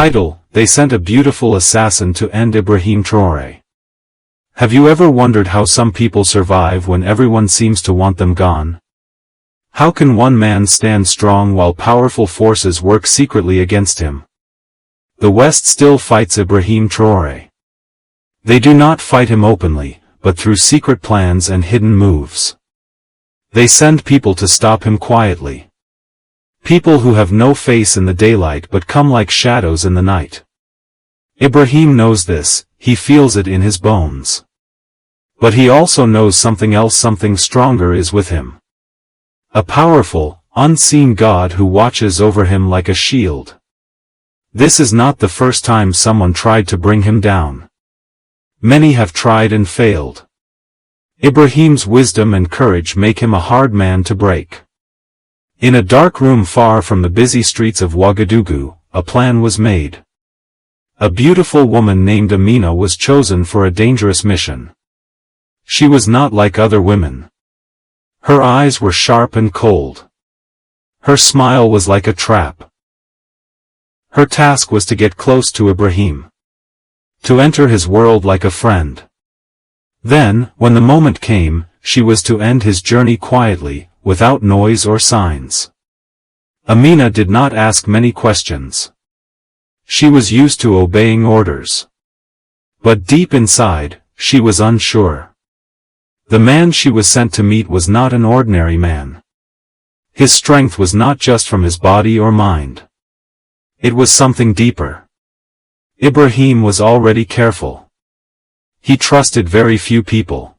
Title: They sent a beautiful assassin to end Ibrahim Traoré. Have you ever wondered how some people survive when everyone seems to want them gone? How can one man stand strong while powerful forces work secretly against him? The West still fights Ibrahim Traoré. They do not fight him openly, but through secret plans and hidden moves. They send people to stop him quietly. People who have no face in the daylight but come like shadows in the night. Ibrahim knows this, he feels it in his bones. But he also knows something else, something stronger is with him. A powerful, unseen God who watches over him like a shield. This is not the first time someone tried to bring him down. Many have tried and failed. Ibrahim's wisdom and courage make him a hard man to break. In a dark room far from the busy streets of Ouagadougou, a plan was made. A beautiful woman named Amina was chosen for a dangerous mission. She was not like other women. Her eyes were sharp and cold. Her smile was like a trap. Her task was to get close to Ibrahim. To enter his world like a friend. Then, when the moment came, she was to end his journey quietly, without noise or signs. Amina did not ask many questions. She was used to obeying orders. But deep inside, she was unsure. The man she was sent to meet was not an ordinary man. His strength was not just from his body or mind. It was something deeper. Ibrahim was already careful. He trusted very few people.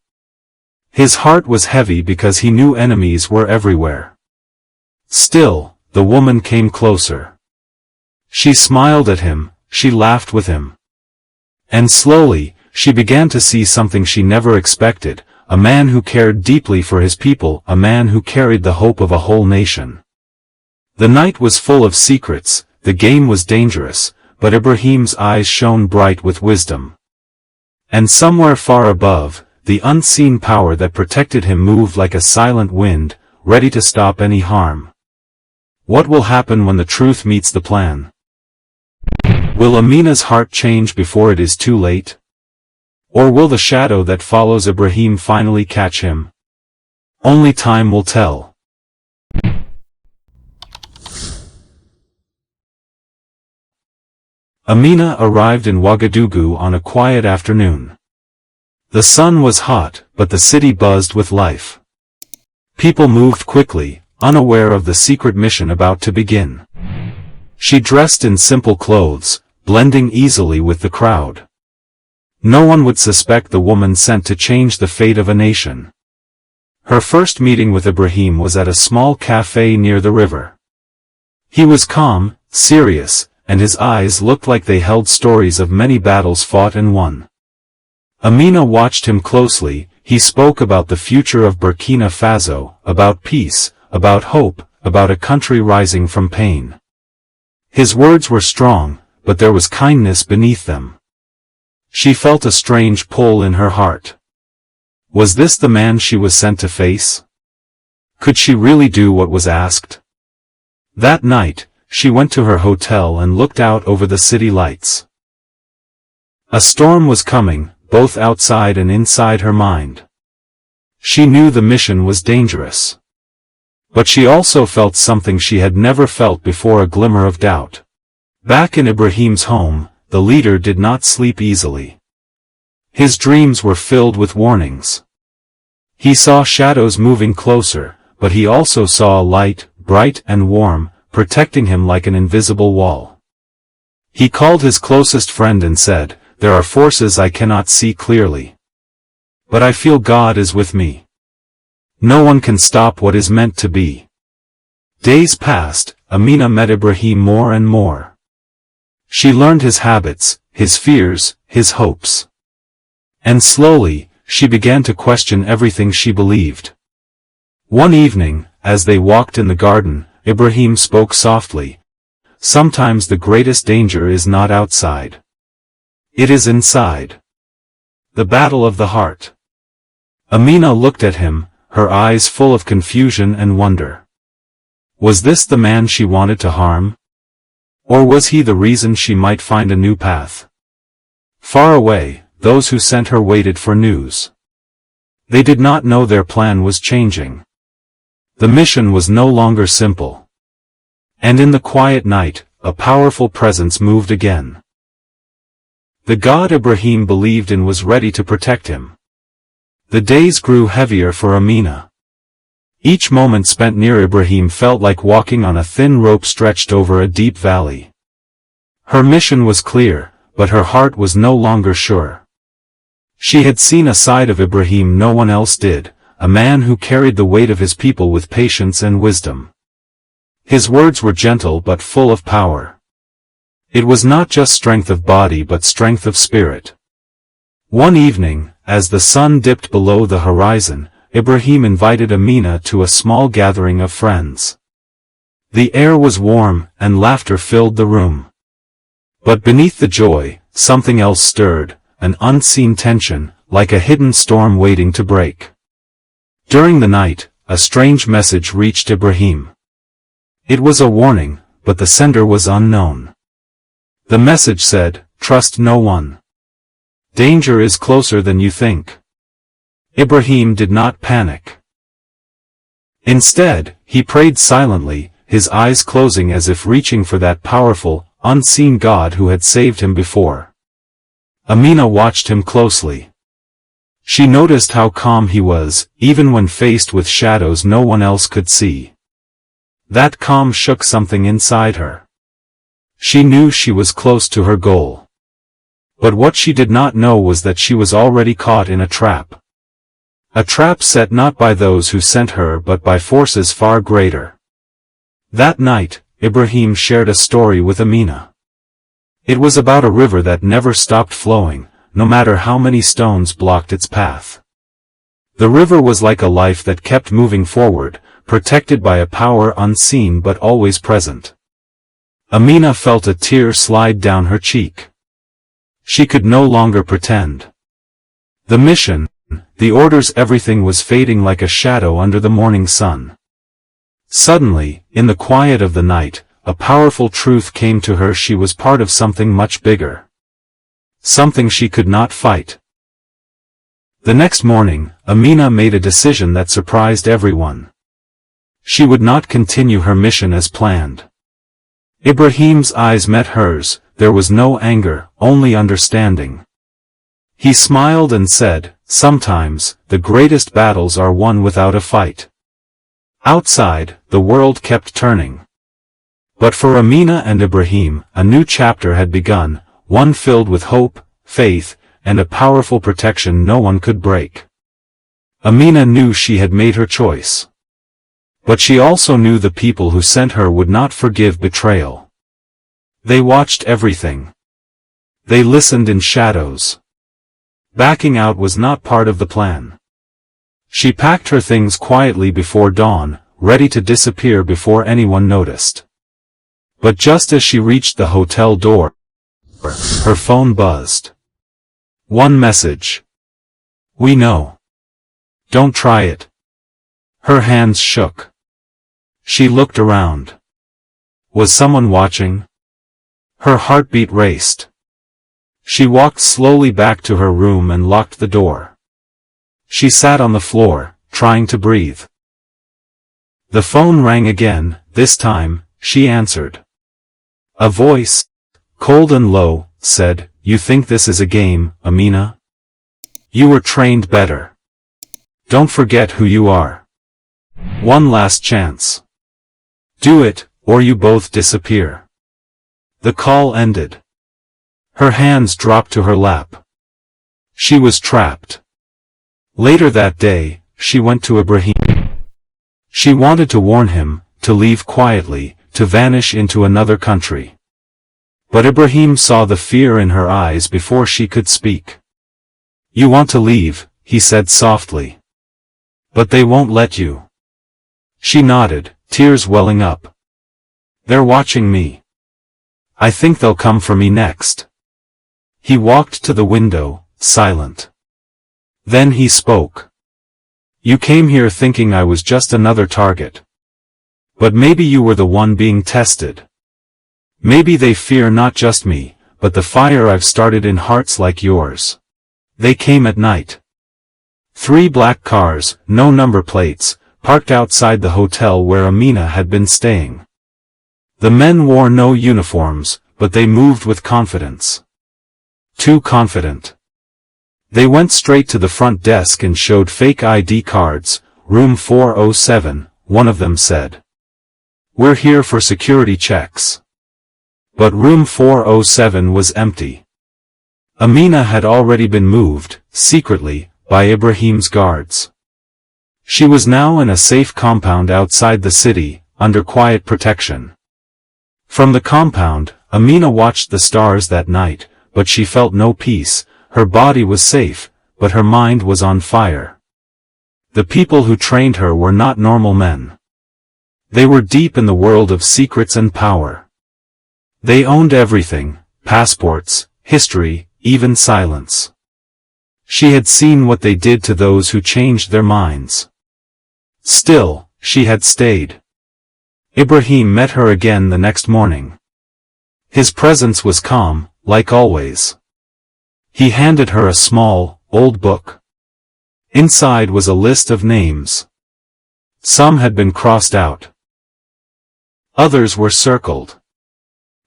His heart was heavy because he knew enemies were everywhere. Still, the woman came closer. She smiled at him, she laughed with him. And slowly, she began to see something she never expected, a man who cared deeply for his people, a man who carried the hope of a whole nation. The night was full of secrets, the game was dangerous, but Ibrahim's eyes shone bright with wisdom. And somewhere far above, the unseen power that protected him moved like a silent wind, ready to stop any harm. What will happen when the truth meets the plan? Will Amina's heart change before it is too late? Or will the shadow that follows Ibrahim finally catch him? Only time will tell. Amina arrived in Ouagadougou on a quiet afternoon. The sun was hot, but the city buzzed with life. People moved quickly, unaware of the secret mission about to begin. She dressed in simple clothes, blending easily with the crowd. No one would suspect the woman sent to change the fate of a nation. Her first meeting with Ibrahim was at a small cafe near the river. He was calm, serious, and his eyes looked like they held stories of many battles fought and won. Amina watched him closely. He spoke about the future of Burkina Faso, about peace, about hope, about a country rising from pain. His words were strong, but there was kindness beneath them. She felt a strange pull in her heart. Was this the man she was sent to face? Could she really do what was asked? That night, she went to her hotel and looked out over the city lights. A storm was coming, both outside and inside her mind. She knew the mission was dangerous. But she also felt something she had never felt before, a glimmer of doubt. Back in Ibrahim's home, the leader did not sleep easily. His dreams were filled with warnings. He saw shadows moving closer, but he also saw a light, bright and warm, protecting him like an invisible wall. He called his closest friend and said, "There are forces I cannot see clearly. But I feel God is with me. No one can stop what is meant to be." Days passed. Amina met Ibrahim more and more. She learned his habits, his fears, his hopes. And slowly, she began to question everything she believed. One evening, as they walked in the garden, Ibrahim spoke softly. "Sometimes the greatest danger is not outside. It is inside. The battle of the heart." Amina looked at him, her eyes full of confusion and wonder. Was this the man she wanted to harm? Or was he the reason she might find a new path? Far away, those who sent her waited for news. They did not know their plan was changing. The mission was no longer simple. And in the quiet night, a powerful presence moved again. The God Ibrahim believed in was ready to protect him. The days grew heavier for Amina. Each moment spent near Ibrahim felt like walking on a thin rope stretched over a deep valley. Her mission was clear, but her heart was no longer sure. She had seen a side of Ibrahim no one else did, a man who carried the weight of his people with patience and wisdom. His words were gentle but full of power. It was not just strength of body but strength of spirit. One evening, as the sun dipped below the horizon, Ibrahim invited Amina to a small gathering of friends. The air was warm, and laughter filled the room. But beneath the joy, something else stirred, an unseen tension, like a hidden storm waiting to break. During the night, a strange message reached Ibrahim. It was a warning, but the sender was unknown. The message said, "Trust no one. Danger is closer than you think." Ibrahim did not panic. Instead, he prayed silently, his eyes closing as if reaching for that powerful, unseen God who had saved him before. Amina watched him closely. She noticed how calm he was, even when faced with shadows no one else could see. That calm shook something inside her. She knew she was close to her goal. But what she did not know was that she was already caught in a trap. A trap set not by those who sent her but by forces far greater. That night, Ibrahim shared a story with Amina. It was about a river that never stopped flowing, no matter how many stones blocked its path. The river was like a life that kept moving forward, protected by a power unseen but always present. Amina felt a tear slide down her cheek. She could no longer pretend. The mission, the orders, everything was fading like a shadow under the morning sun. Suddenly, in the quiet of the night, a powerful truth came to her: she was part of something much bigger. Something she could not fight. The next morning, Amina made a decision that surprised everyone. She would not continue her mission as planned. Ibrahim's eyes met hers, there was no anger, only understanding. He smiled and said, "Sometimes, the greatest battles are won without a fight." Outside, the world kept turning. But for Amina and Ibrahim, a new chapter had begun, one filled with hope, faith, and a powerful protection no one could break. Amina knew she had made her choice. But she also knew the people who sent her would not forgive betrayal. They watched everything. They listened in shadows. Backing out was not part of the plan. She packed her things quietly before dawn, ready to disappear before anyone noticed. But just as she reached the hotel door, her phone buzzed. One message. "We know. Don't try it." Her hands shook. She looked around. Was someone watching? Her heartbeat raced. She walked slowly back to her room and locked the door. She sat on the floor, trying to breathe. The phone rang again. This time, she answered. A voice, cold and low, said, "You think this is a game, Amina? You were trained better. Don't forget who you are. One last chance. Do it, or you both disappear." The call ended. Her hands dropped to her lap. She was trapped. Later that day, she went to Ibrahim. She wanted to warn him, to leave quietly, to vanish into another country. But Ibrahim saw the fear in her eyes before she could speak. "You want to leave," he said softly. "But they won't let you." She nodded, tears welling up. "They're watching me. I think they'll come for me next." He walked to the window, silent. Then he spoke. "You came here thinking I was just another target. But maybe you were the one being tested. Maybe they fear not just me, but the fire I've started in hearts like yours. They came at night. 3 black cars, no number plates, parked outside the hotel where Amina had been staying. The men wore no uniforms, but they moved with confidence. Too confident. They went straight to the front desk and showed fake ID cards. Room 407, one of them said. We're here for security checks. But room 407 was empty. Amina had already been moved, secretly, by Ibrahim's guards. She was now in a safe compound outside the city, under quiet protection. From the compound, Amina watched the stars that night, but she felt no peace. Her body was safe, but her mind was on fire. The people who trained her were not normal men. They were deep in the world of secrets and power. They owned everything, passports, history, even silence. She had seen what they did to those who changed their minds. Still, she had stayed. Ibrahim met her again the next morning. His presence was calm, like always. He handed her a small, old book. Inside was a list of names. Some had been crossed out. Others were circled.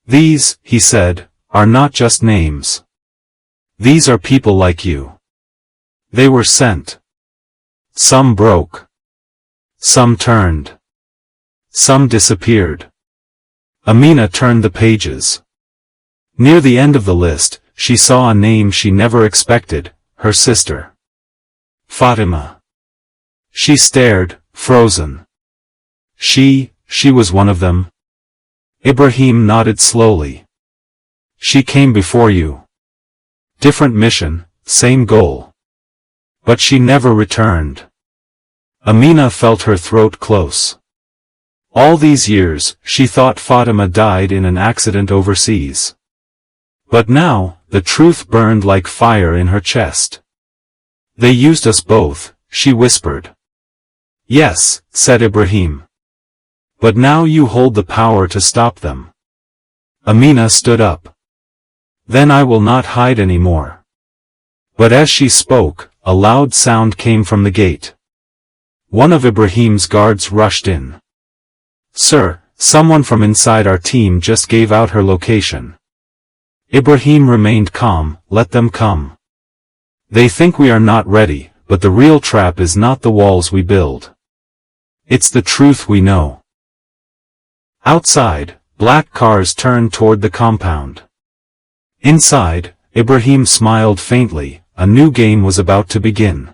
These, he said, are not just names. These are people like you. They were sent. Some broke. Some turned. Some disappeared. Amina turned the pages. Near the end of the list, she saw a name she never expected, her sister. Fatima. She stared, frozen. She was one of them? Ibrahim nodded slowly. She came before you. Different mission, same goal. But she never returned. Amina felt her throat close. All these years, she thought Fatima died in an accident overseas. But now, the truth burned like fire in her chest. They used us both, she whispered. Yes, said Ibrahim. But now you hold the power to stop them. Amina stood up. Then I will not hide any more. But as she spoke, a loud sound came from the gate. One of Ibrahim's guards rushed in. Sir, someone from inside our team just gave out her location. Ibrahim remained calm. Let them come. They think we are not ready, but the real trap is not the walls we build. It's the truth we know. Outside, black cars turned toward the compound. Inside, Ibrahim smiled faintly. A new game was about to begin.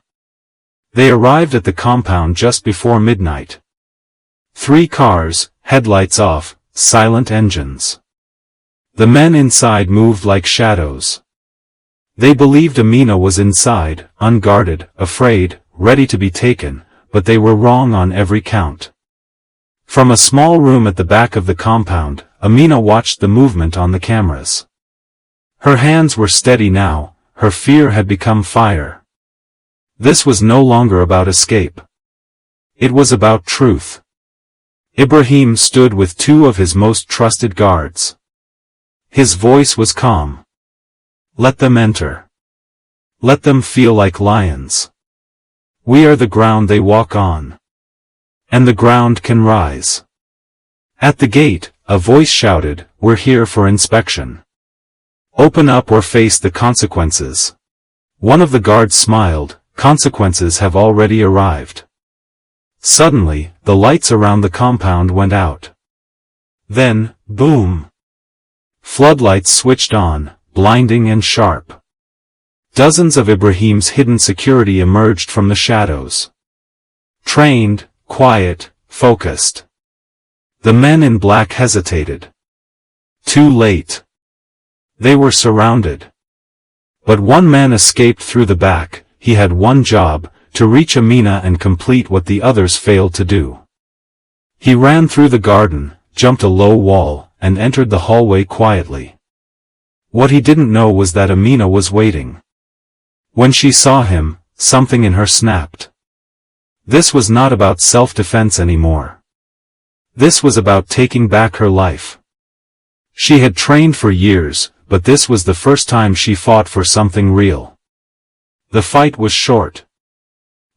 They arrived at the compound just before midnight. 3 cars, headlights off, silent engines. The men inside moved like shadows. They believed Amina was inside, unguarded, afraid, ready to be taken, but they were wrong on every count. From a small room at the back of the compound, Amina watched the movement on the cameras. Her hands were steady now, her fear had become fire. This was no longer about escape. It was about truth. Ibrahim stood with 2 of his most trusted guards. His voice was calm. Let them enter. Let them feel like lions. We are the ground they walk on. And the ground can rise. At the gate, a voice shouted, We're here for inspection. Open up or face the consequences. One of the guards smiled. Consequences have already arrived. Suddenly, the lights around the compound went out. Then, boom! Floodlights switched on, blinding and sharp. Dozens of Ibrahim's hidden security emerged from the shadows. Trained, quiet, focused. The men in black hesitated. Too late. They were surrounded. But one man escaped through the back. He had one job, to reach Amina and complete what the others failed to do. He ran through the garden, jumped a low wall, and entered the hallway quietly. What he didn't know was that Amina was waiting. When she saw him, something in her snapped. This was not about self-defense anymore. This was about taking back her life. She had trained for years, but this was the first time she fought for something real. The fight was short.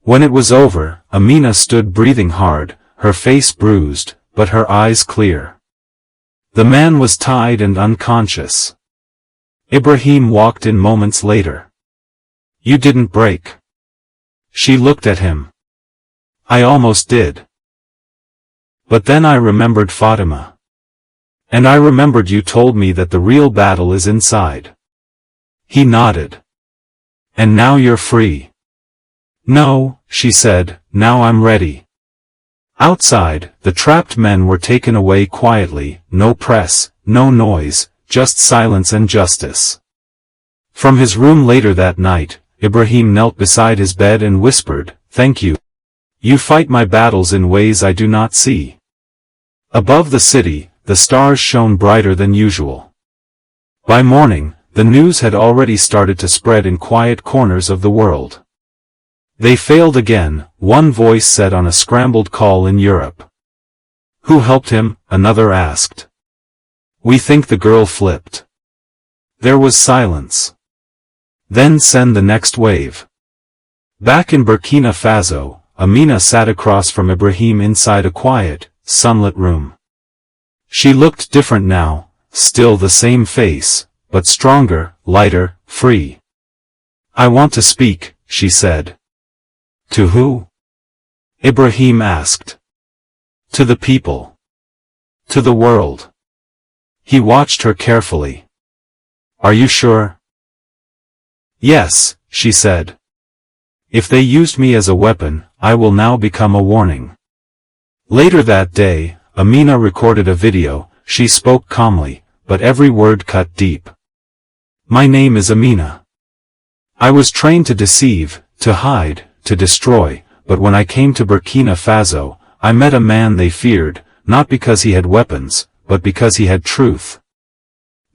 When it was over, Amina stood breathing hard, her face bruised, but her eyes clear. The man was tied and unconscious. Ibrahim walked in moments later. "You didn't break." She looked at him. "I almost did. But then I remembered Fatima. And I remembered you told me that the real battle is inside." He nodded. "And now you're free." "No," she said, "now I'm ready." Outside, the trapped men were taken away quietly, no press, no noise, just silence and justice. From his room later that night, Ibrahim knelt beside his bed and whispered, "Thank you. You fight my battles in ways I do not see." Above the city, the stars shone brighter than usual. By morning, the news had already started to spread in quiet corners of the world. "They failed again," one voice said on a scrambled call in Europe. "Who helped him?" another asked. "We think the girl flipped." There was silence. "Then send the next wave." Back in Burkina Faso, Amina sat across from Ibrahim inside a quiet, sunlit room. She looked different now, still the same face, but stronger, lighter, free. "I want to speak," she said. "To who?" Ibrahim asked. "To the people. To the world." He watched her carefully. "Are you sure?" "Yes," she said. "If they used me as a weapon, I will now become a warning." Later that day, Amina recorded a video. She spoke calmly, but every word cut deep. "My name is Amina. I was trained to deceive, to hide, to destroy, but when I came to Burkina Faso, I met a man they feared, not because he had weapons, but because he had truth.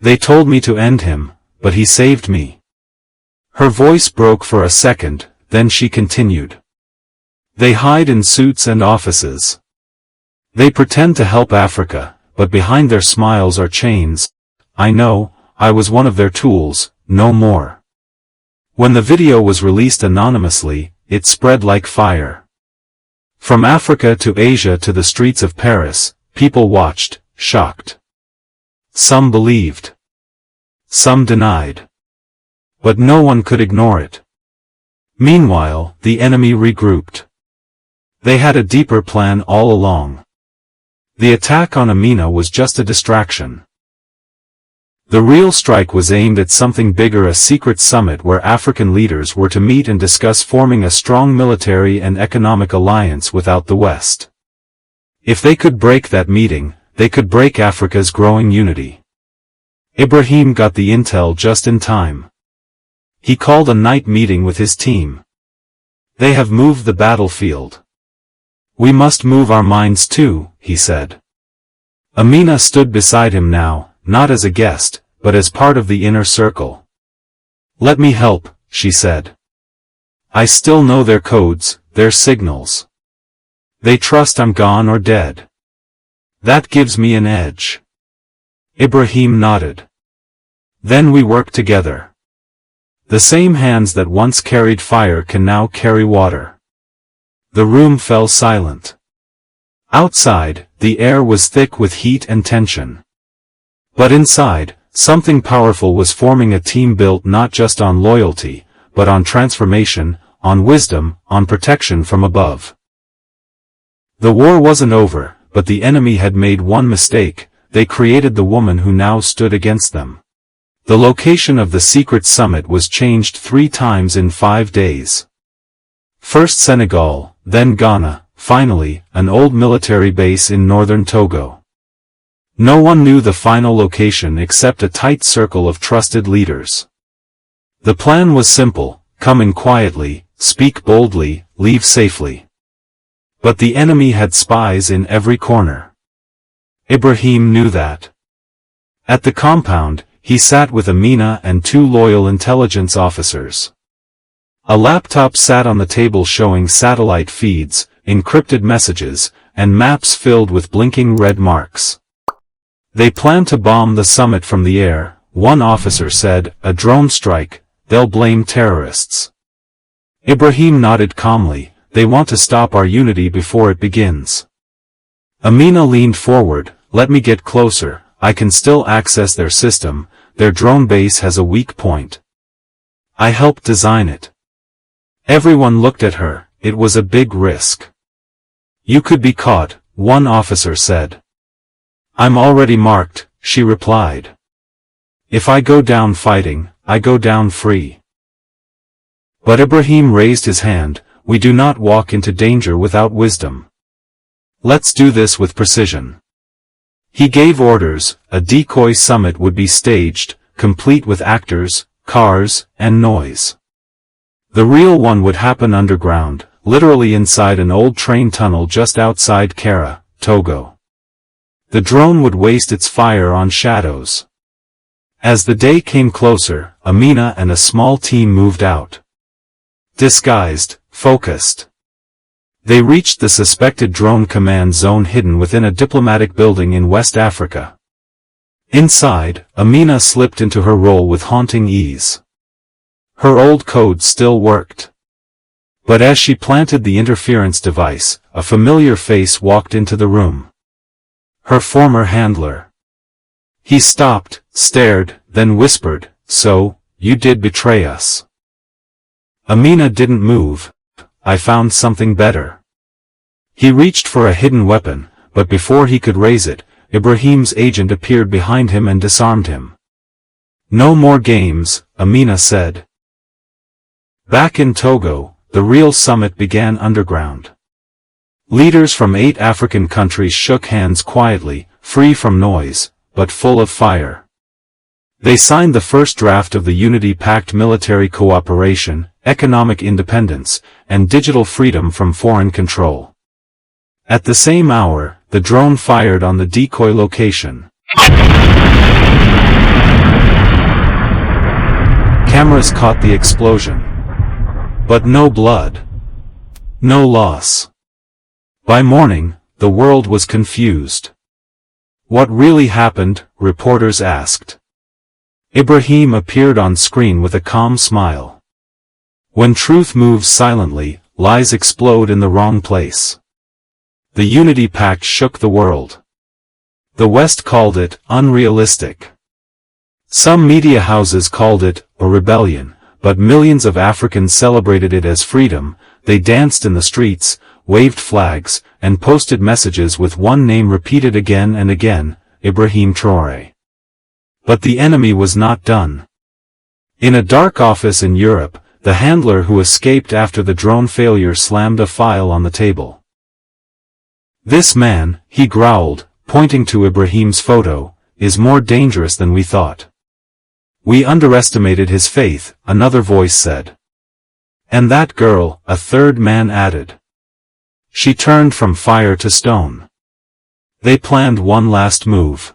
They told me to end him, but he saved me." Her voice broke for a second, then she continued. "They hide in suits and offices. They pretend to help Africa, but behind their smiles are chains. I know, I was one of their tools, no more." When the video was released anonymously, it spread like fire. From Africa to Asia to the streets of Paris, people watched, shocked. Some believed. Some denied. But no one could ignore it. Meanwhile, the enemy regrouped. They had a deeper plan all along. The attack on Amina was just a distraction. The real strike was aimed at something bigger, a secret summit where African leaders were to meet and discuss forming a strong military and economic alliance without the West. If they could break that meeting, they could break Africa's growing unity. Ibrahim got the intel just in time. He called a night meeting with his team. "They have moved the battlefield. We must move our minds too," he said. Amina stood beside him now, not as a guest, but as part of the inner circle. "Let me help," she said. "I still know their codes, their signals. They trust I'm gone or dead. That gives me an edge." Ibrahim nodded. "Then we work together. The same hands that once carried fire can now carry water." The room fell silent. Outside, the air was thick with heat and tension. But inside, something powerful was forming, a team built not just on loyalty, but on transformation, on wisdom, on protection from above. The war wasn't over, but the enemy had made one mistake. They created the woman who now stood against them. The location of the secret summit was changed 3 times in 5 days. First Senegal, then Ghana, finally, an old military base in northern Togo. No one knew the final location except a tight circle of trusted leaders. The plan was simple: come in quietly, speak boldly, leave safely. But the enemy had spies in every corner. Ibrahim knew that. At the compound, he sat with Amina and 2 loyal intelligence officers. A laptop sat on the table showing satellite feeds, encrypted messages, and maps filled with blinking red marks. They plan to bomb the summit from the air, one officer said. A drone strike, they'll blame terrorists. Ibrahim nodded calmly. They want to stop our unity before it begins. Amina leaned forward. Let me get closer. I can still access their system. Their drone base has a weak point. I helped design it. Everyone looked at her. It was a big risk. You could be caught, one officer said. I'm already marked, she replied. If I go down fighting, I go down free. But Ibrahim raised his hand. We do not walk into danger without wisdom. Let's do this with precision. He gave orders. A decoy summit would be staged, complete with actors, cars, and noise. The real one would happen underground, literally inside an old train tunnel just outside Kara, Togo. The drone would waste its fire on shadows. As the day came closer, Amina and a small team moved out. Disguised, focused. They reached the suspected drone command zone hidden within a diplomatic building in West Africa. Inside, Amina slipped into her role with haunting ease. Her old code still worked. But as she planted the interference device, a familiar face walked into the room. Her former handler. He stopped, stared, then whispered, "So, you did betray us." Amina didn't move. I found something better. He reached for a hidden weapon, but before he could raise it, Ibrahim's agent appeared behind him and disarmed him. No more games, Amina said. Back in Togo, the real summit began underground. Leaders from 8 African countries shook hands quietly, free from noise, but full of fire. They signed the first draft of the Unity Pact: military cooperation, economic independence, and digital freedom from foreign control. At the same hour, the drone fired on the decoy location. Cameras caught the explosion. But no blood. No loss. By morning, the world was confused. What really happened? Reporters asked. Ibrahim appeared on screen with a calm smile. When truth moves silently, lies explode in the wrong place. The Unity Pact shook the world. The West called it unrealistic. Some media houses called it a rebellion, but millions of Africans celebrated it as freedom. They danced in the streets, waved flags, and posted messages with one name repeated again and again: Ibrahim Traoré. But the enemy was not done. In a dark office in Europe, the handler who escaped after the drone failure slammed a file on the table. "This man," he growled, pointing to Ibrahim's photo, "is more dangerous than we thought." "We underestimated his faith," another voice said. "And that girl," a third man added. "She turned from fire to stone." They planned one last move.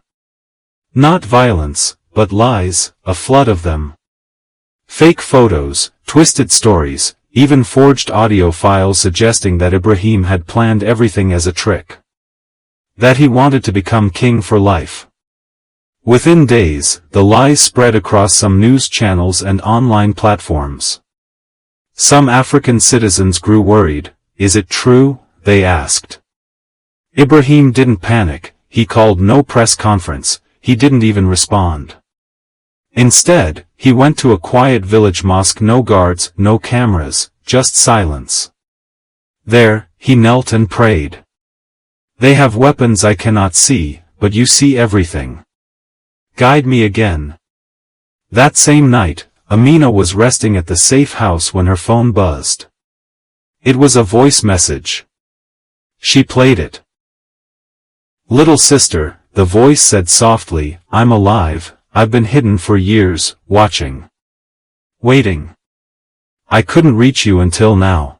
Not violence, but lies, a flood of them. Fake photos, twisted stories, even forged audio files suggesting that Ibrahim had planned everything as a trick. That he wanted to become king for life. Within days, the lies spread across some news channels and online platforms. Some African citizens grew worried. "Is it true?" they asked. Ibrahim didn't panic. He called no press conference. He didn't even respond. Instead, he went to a quiet village mosque. No guards, no cameras, just silence. There, he knelt and prayed. "They have weapons I cannot see, but you see everything. Guide me again." That same night, Amina was resting at the safe house when her phone buzzed. It was a voice message. She played it. "Little sister," the voice said softly, "I'm alive. I've been hidden for years, watching. Waiting. I couldn't reach you until now."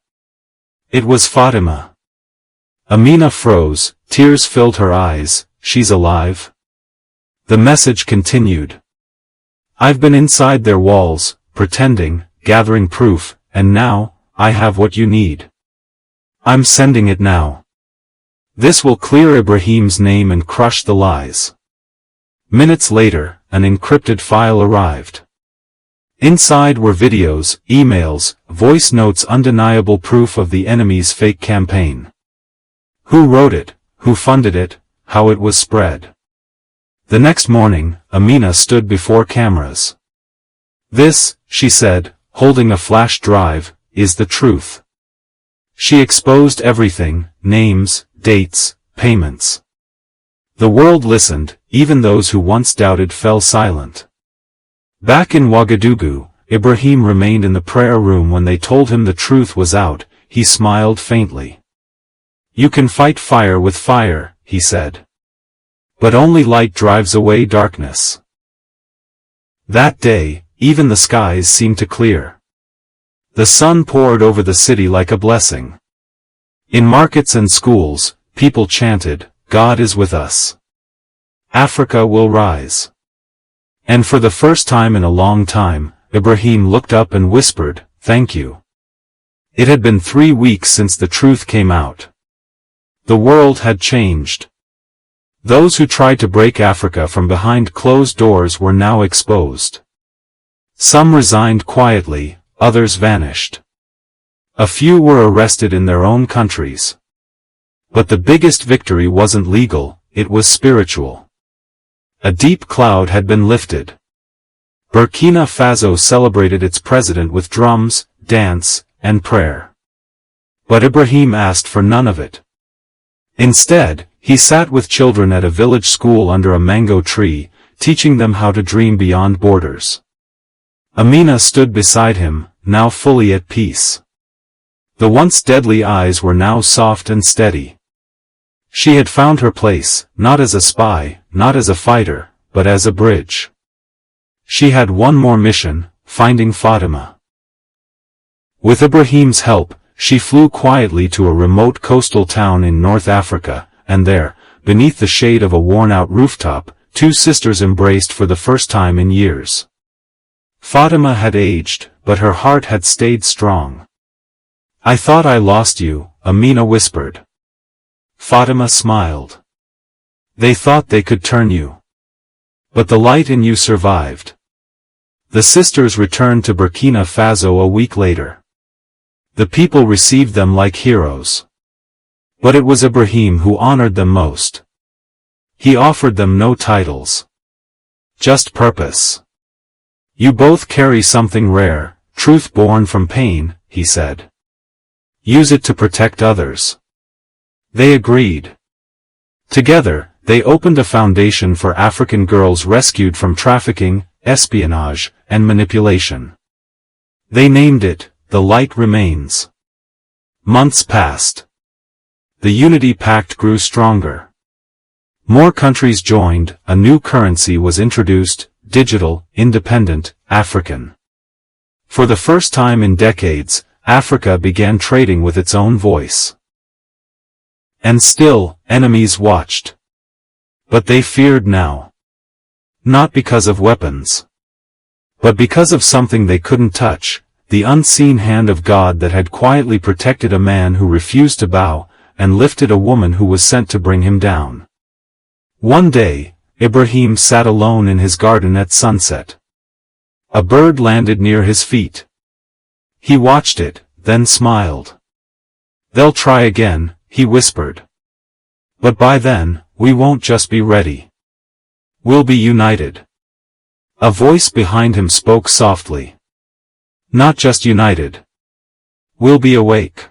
It was Fatima. Amina froze, tears filled her eyes. "She's alive?" The message continued. "I've been inside their walls, pretending, gathering proof, and now, I have what you need. I'm sending it now. This will clear Ibrahim's name and crush the lies." Minutes later, an encrypted file arrived. Inside were videos, emails, voice notes, undeniable proof of the enemy's fake campaign. Who wrote it, who funded it, how it was spread. The next morning, Amina stood before cameras. "This," she said, holding a flash drive, "is the truth." She exposed everything: names, dates, payments. The world listened, even those who once doubted fell silent. Back in Ouagadougou, Ibrahim remained in the prayer room when they told him the truth was out. He smiled faintly. "You can fight fire with fire," he said. "But only light drives away darkness." That day, even the skies seemed to clear. The sun poured over the city like a blessing. In markets and schools, people chanted, "God is with us. Africa will rise." And for the first time in a long time, Ibrahim looked up and whispered, "Thank you." It had been 3 weeks since the truth came out. The world had changed. Those who tried to break Africa from behind closed doors were now exposed. Some resigned quietly, others vanished. A few were arrested in their own countries. But the biggest victory wasn't legal, it was spiritual. A deep cloud had been lifted. Burkina Faso celebrated its president with drums, dance, and prayer. But Ibrahim asked for none of it. Instead, he sat with children at a village school under a mango tree, teaching them how to dream beyond borders. Amina stood beside him, now fully at peace. The once deadly eyes were now soft and steady. She had found her place, not as a spy, not as a fighter, but as a bridge. She had one more mission: finding Fatima. With Ibrahim's help, she flew quietly to a remote coastal town in North Africa, and there, beneath the shade of a worn-out rooftop, 2 sisters embraced for the first time in years. Fatima had aged, but her heart had stayed strong. "I thought I lost you," Amina whispered. Fatima smiled. "They thought they could turn you. But the light in you survived." The sisters returned to Burkina Faso a week later. The people received them like heroes. But it was Ibrahim who honored them most. He offered them no titles. Just purpose. "You both carry something rare, truth born from pain," he said. "Use it to protect others." They agreed. Together, they opened a foundation for African girls rescued from trafficking, espionage, and manipulation. They named it, "The Light Remains." Months passed. The Unity Pact grew stronger. More countries joined, a new currency was introduced: digital, independent, African. For the first time in decades, Africa began trading with its own voice. And still, enemies watched. But they feared now. Not because of weapons. But because of something they couldn't touch, the unseen hand of God that had quietly protected a man who refused to bow, and lifted a woman who was sent to bring him down. One day, Ibrahim sat alone in his garden at sunset. A bird landed near his feet. He watched it, then smiled. "They'll try again," he whispered. "But by then, we won't just be ready. We'll be united." A voice behind him spoke softly. "Not just united. We'll be awake."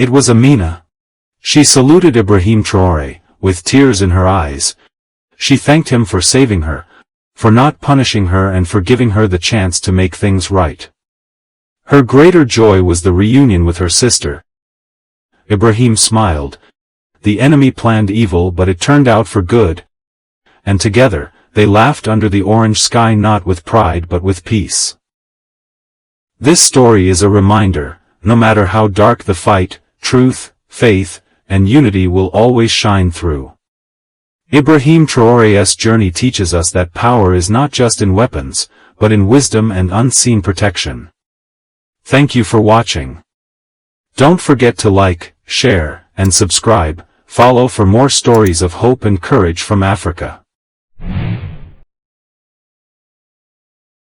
It was Amina. She saluted Ibrahim Traore, with tears in her eyes. She thanked him for saving her, for not punishing her, and for giving her the chance to make things right. Her greater joy was the reunion with her sister. Ibrahim smiled. The enemy planned evil, but it turned out for good. And together, they laughed under the orange sky, not with pride but with peace. This story is a reminder: no matter how dark the fight, truth, faith, and unity will always shine through. Ibrahim Traoré's journey teaches us that power is not just in weapons, but in wisdom and unseen protection. Thank you for watching. Don't forget to like, share, and subscribe. Follow for more stories of hope and courage from Africa.